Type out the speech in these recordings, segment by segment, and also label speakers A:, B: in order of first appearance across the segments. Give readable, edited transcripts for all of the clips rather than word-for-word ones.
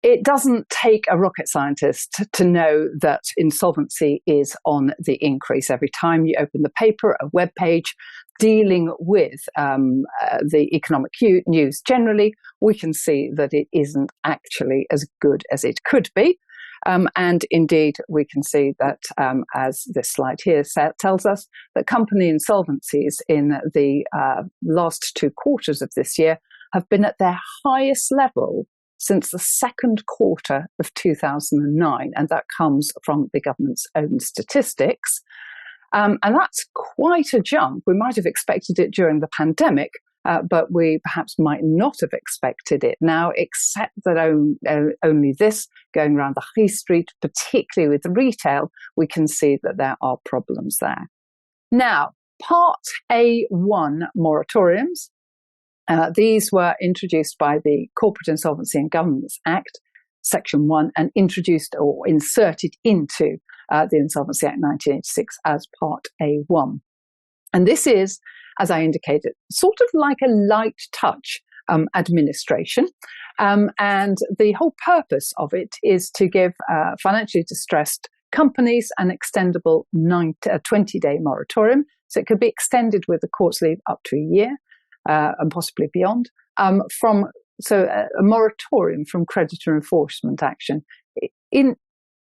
A: It doesn't take a rocket scientist to know that insolvency is on the increase. Every time you open the paper, a web page dealing with the economic news generally, we can see that it isn't actually as good as it could be. And indeed, we can see that, as this slide here tells us, that company insolvencies in the last 2 quarters of this year have been at their highest level since the second quarter of 2009, and that comes from the government's own statistics. And that's quite a jump. We might have expected it during the pandemic, but we perhaps might not have expected it now, except that only this, going around the high street, particularly with retail, we can see that there are problems there. Now, Part A1 moratoriums. These were introduced by the Corporate Insolvency and Governance Act, Section 1, and introduced or inserted into the Insolvency Act 1986 as Part A1. And this is, as I indicated, sort of like a light touch administration. And the whole purpose of it is to give financially distressed companies an extendable 20-day moratorium. So it could be extended with the court's leave up to a year. And possibly beyond, a moratorium from creditor enforcement action, in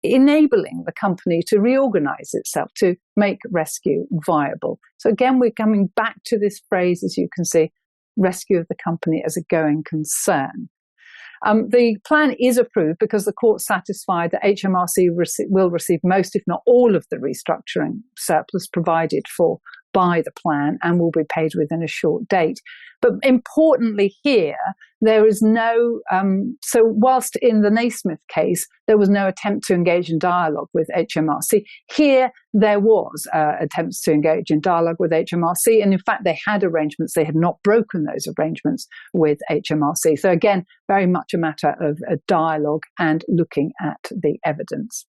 A: enabling the company to reorganize itself to make rescue viable. So again, we're coming back to this phrase, as you can see, rescue of the company as a going concern. The plan is approved because the court satisfied that HMRC will receive most, if not all, of the restructuring surplus provided for by the plan and will be paid within a short date. But importantly here, there is no, so whilst in the Naismith case, there was no attempt to engage in dialogue with HMRC, here there was attempts to engage in dialogue with HMRC. And in fact, they had arrangements. They had not broken those arrangements with HMRC. So again, very much a matter of a dialogue and looking at the evidence.